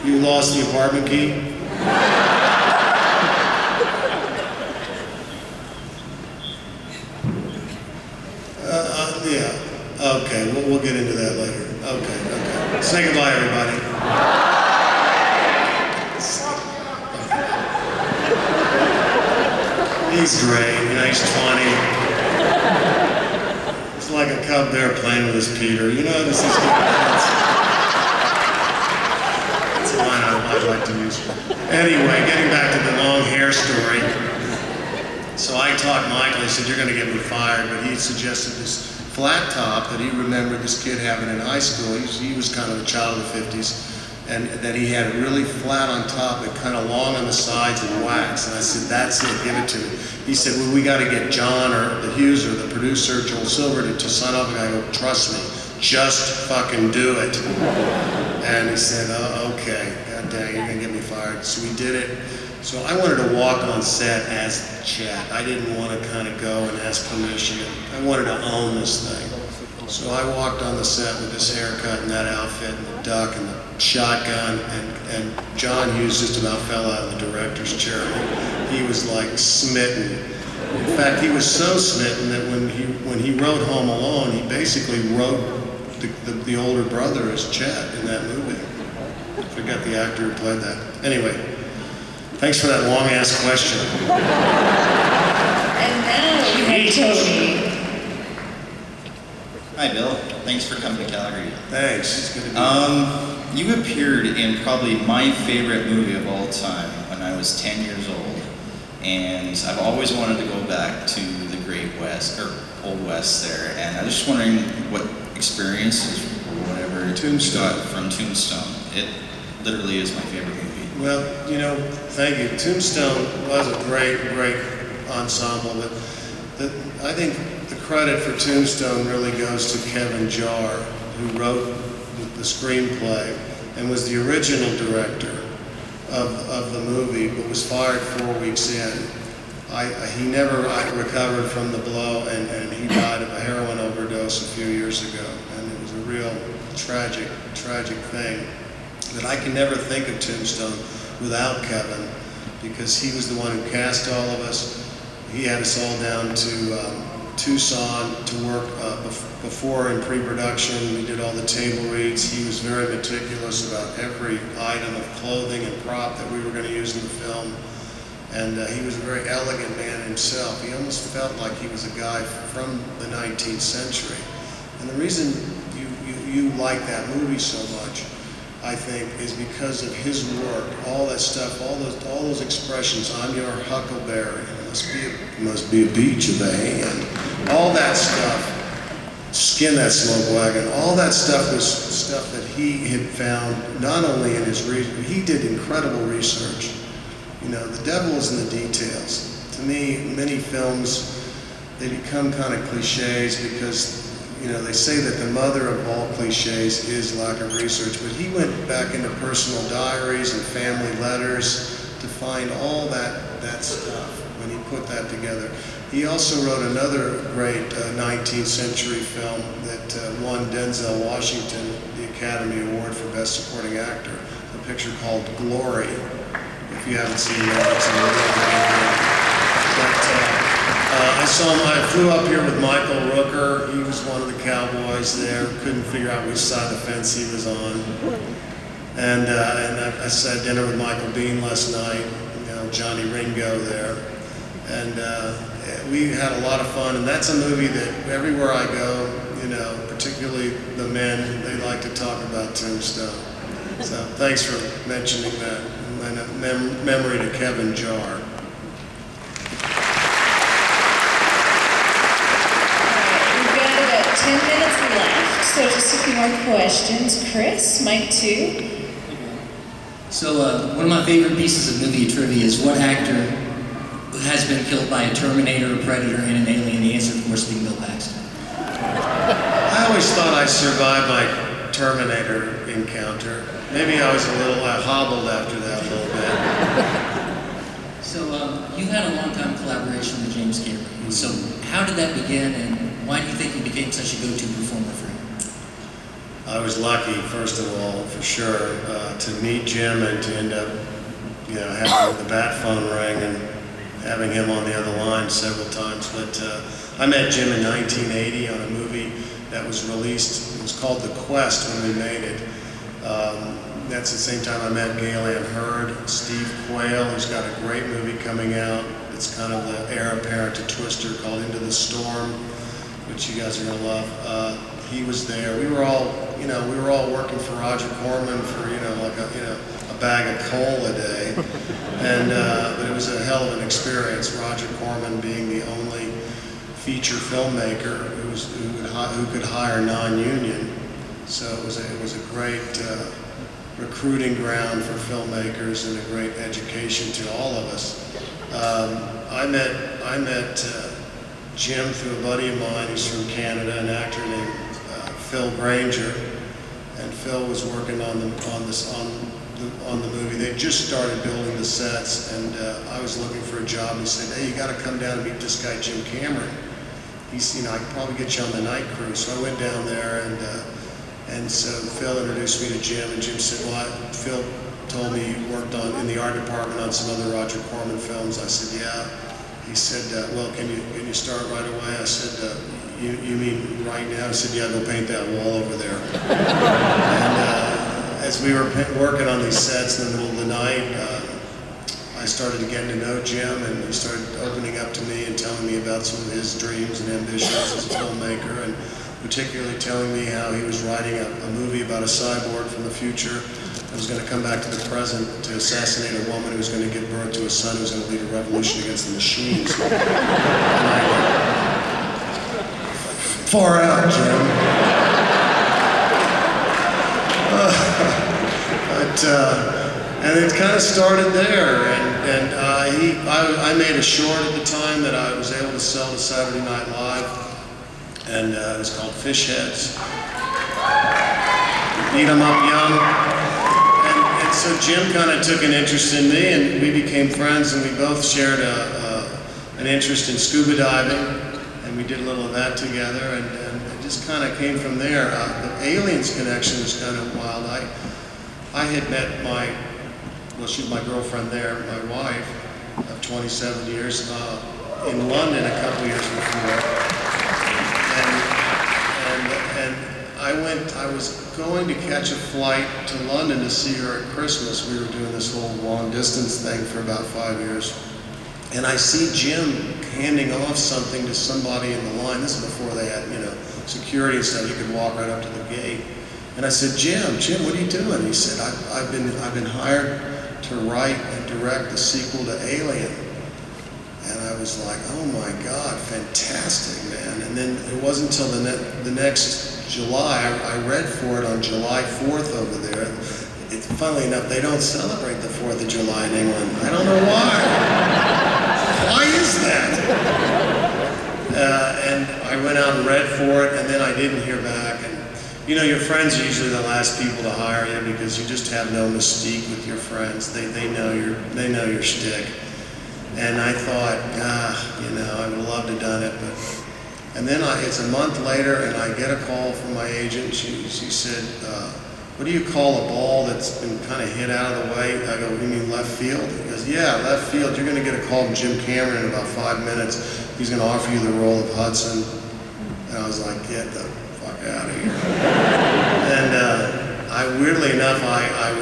You lost the apartment key? Yeah. Okay, we'll get into that later. Okay. Say goodbye, everybody. He's great. He's 20. He's like a cub bear playing with his Peter. This is good. That's a line I'd like to use. Anyway, getting back to the long hair story. So I talked Michael, he said, you're going to get me fired, but he suggested this flat top that he remembered this kid having in high school. He was kind of a child of the 50s, and that he had it really flat on top and kind of long on the sides and wax. And I said, that's it, give it to me. He said, well, we got to get John or the Hughes or the producer, Joel Silver, to sign off. And I go, trust me, just fucking do it. And he said, oh, okay, god dang, you're going to get me fired. So we did it. So I wanted to walk on set as Chet. I didn't want to kind of go and ask permission. I wanted to own this thing. So I walked on the set with this haircut and that outfit and the duck and the shotgun, and John Hughes just about fell out of the director's chair. He was like smitten. In fact, he was so smitten that when he wrote Home Alone, he basically wrote the older brother as Chet in that movie. I forgot the actor who played that. Anyway. Thanks for that long-ass question. And now we have Tony. Hi, Bill. Thanks for coming to Calgary. Thanks. It's good to be here. You appeared in probably my favorite movie of all time when I was 10 years old. And I've always wanted to go back to the Great West, or Old West there. And I was just wondering what experiences or whatever Tombstone. you got from Tombstone. It literally is my favorite movie. Well, thank you. Tombstone was a great ensemble, but I think the credit for Tombstone really goes to Kevin Jarr, who wrote the screenplay and was the original director of the movie, but was fired 4 weeks in. He never recovered from the blow, and he died of a heroin overdose a few years ago, and it was a real tragic thing. But I can never think of Tombstone without Kevin, because he was the one who cast all of us. He had us all down to Tucson to work before in pre-production. We did all the table reads. He was very meticulous about every item of clothing and prop that we were going to use in the film. And he was a very elegant man himself. He almost felt like he was a guy from the 19th century. And the reason you like that movie so much, I think, is because of his work. All that stuff, all those expressions. I'm your huckleberry. It must be a beach of the hand. All that stuff. Skin that smoke wagon. All that stuff was stuff that he had found not only in his research. He did incredible research. The devil is in the details. To me, many films, they become kind of cliches because they say that the mother of all cliches is lack of research, but he went back into personal diaries and family letters to find all that stuff when he put that together. He also wrote another great 19th century film that won Denzel Washington the Academy Award for Best Supporting Actor, a picture called Glory. If you haven't seen that, it's a really great film. I flew up here with Michael Rooker. He was one of the cowboys there. Couldn't figure out which side of the fence he was on. And I sat at dinner with Michael Biehn last night. Johnny Ringo there. And we had a lot of fun. And that's a movie that everywhere I go, particularly the men, they like to talk about Tombstone. So thanks for mentioning that. And memory to Kevin Jarr. We've got about 10 minutes left, so just a few more questions. Chris, mic 2. So one of my favorite pieces of movie trivia is what actor has been killed by a Terminator, a Predator, and an alien? The answer, of course, being Bill Paxton. I always thought I survived my Terminator encounter. Maybe I hobbled after that a little bit. So you had a long-time collaboration with James Cameron. So how did that begin, and why do you think you became such a go-to performer for him? I was lucky, first of all, for sure, to meet Jim and to end up, having the bat phone ring and having him on the other line several times. But I met Jim in 1980 on a movie that was released. It was called The Quest when we made it. That's the same time I met Gail Ann Hurd, Steve Quayle, who's got a great movie coming out. It's kind of the heir apparent to Twister, called Into the Storm, which you guys are gonna love. He was there. We were all working for Roger Corman for, like a bag of coal a day. And, but it was a hell of an experience. Roger Corman being the only feature filmmaker who could hire non-union. So it was a great recruiting ground for filmmakers and a great education to all of us. I met Jim through a buddy of mine who's from Canada, an actor named Phil Granger, and Phil was working on the movie. They just started building the sets, and I was looking for a job. He said, "Hey, you got to come down and meet this guy Jim Cameron. He's, I can probably get you on the night crew." So I went down there, and so Phil introduced me to Jim, and Jim said, "Well, Phil told me you worked in the art department on some other Roger Corman films." I said, "Yeah." He said, "Well, can you start right away?" I said, "You mean right now?" He said, "Yeah, go paint that wall over there." And as we were working on these sets in the middle of the night, I started getting to know Jim, and he started opening up to me and telling me about some of his dreams and ambitions as a filmmaker, and particularly telling me how he was writing a movie about a cyborg from the future that was going to come back to the present to assassinate a woman who was going to give birth to a son who was going to lead a revolution against the machines. And I went, far out, Jim. And it kind of started there, and I made a short at the time that I was able to sell to Saturday Night Live, and it was called Fish Heads. Eat 'em up young. And so Jim kind of took an interest in me, and we became friends, and we both shared an interest in scuba diving, and we did a little of that together, and it just kind of came from there. The aliens connection was kind of wild. I had met she was my girlfriend there, my wife of 27 years, in London a couple years before. And I was going to catch a flight to London to see her at Christmas. We were doing this whole long distance thing for about 5 years. And I see Jim handing off something to somebody in the line. This is before they had, security and stuff. You could walk right up to the gate. And I said, Jim, what are you doing? He said, I've been hired to write and direct the sequel to Alien. And I was like, oh my God, fantastic, man. And then it wasn't until the next July, I read for it on July 4th over there. Funnily enough, they don't celebrate the 4th of July in England. I don't know why. Why is that? And I went out and read for it, and then I didn't hear back. And your friends are usually the last people to hire you because you just have no mystique with your friends. They know your shtick. And I thought, I would have loved to have done it, and then it's a month later, and I get a call from my agent. She said, what do you call a ball that's been kind of hit out of the way? I go, you mean left field? He goes, yeah, left field. You're going to get a call from Jim Cameron in about 5 minutes. He's going to offer you the role of Hudson. And I was like, get the fuck out of here. And weirdly enough, I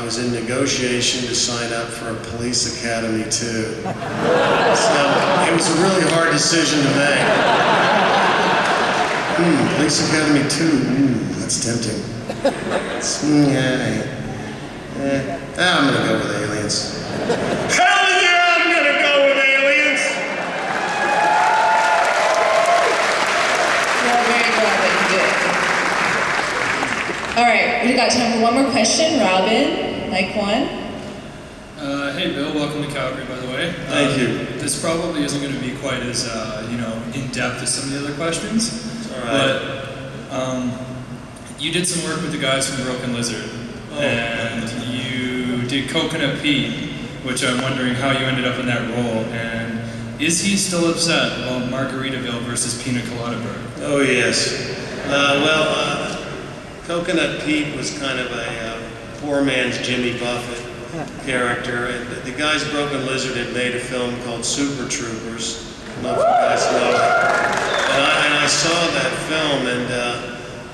was in negotiation to sign up for a police academy too. So it was a really hard decision to make. Police academy too. That's tempting. I'm gonna go with aliens. Hell yeah, I'm gonna go with aliens. We're very glad that you did. All right, we got time for one more question. Robin, mic one. Hey Bill, welcome to Calgary, by the way. Thank you. This probably isn't going to be quite as in depth as some of the other questions. It's all right. But you did some work with the guys from Broken Lizard, and you did Coconut Pete, which I'm wondering how you ended up in that role. And is he still upset about Margaritaville versus Pina Colada Bird? Oh yes. Coconut Pete was kind of a poor man's Jimmy Buffett character, and the guys Broken Lizard had made a film called Super Troopers. I don't know if you guys know it. And I saw that film, and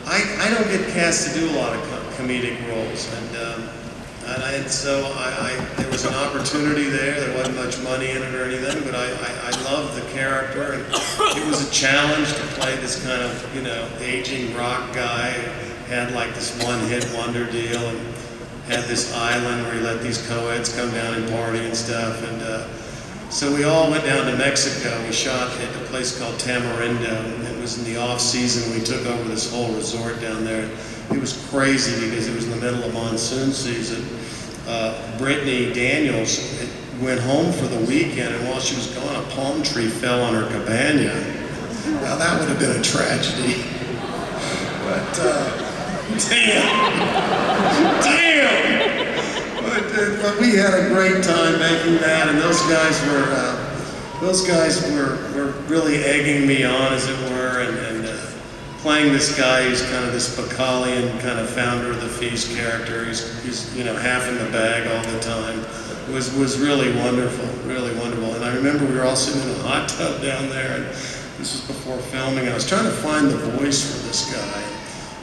I don't get cast to do a lot of comedic roles, and so there was an opportunity there. There wasn't much money in it or anything, but I loved the character, and it was a challenge to play this kind of, you know, aging rock guy, had like this one-hit wonder deal, and had this island where he let these co-eds come down and party and stuff, and so we all went down to Mexico. We shot at a place called Tamarindo, and it was in the off-season. We took over this whole resort down there. It was crazy because it was in the middle of monsoon season. Brittany Daniels went home for the weekend, and while she was gone, a palm tree fell on her cabana. Now that would have been a tragedy. But damn! But we had a great time making that, and those guys were really egging me on, as it were, and playing this guy who's kind of this Bacallian kind of founder of the feast character. He's you know, half in the bag all the time. It was really wonderful, really wonderful. And I remember we were all sitting in a hot tub down there, and this was before filming. I was trying to find the voice for this guy.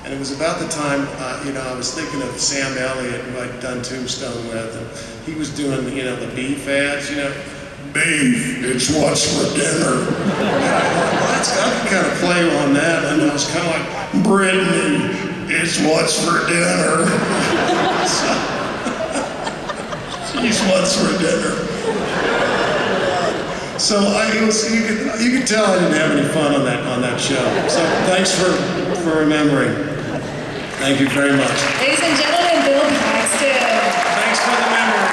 And it was about the time, you know, I was thinking of Sam Elliott, who I'd done Tombstone with, and he was doing, you know, the beef ads, you know. Beef, it's what's for dinner. And I thought, well, that's got the kind of flavor on that. And I was kind of like, Brittany, it's what's for dinner. She's what's for dinner. So you could tell I didn't have any fun on that show. So thanks for remembering. Thank you very much. Ladies and gentlemen, Bill Paxton. Thanks for the memory.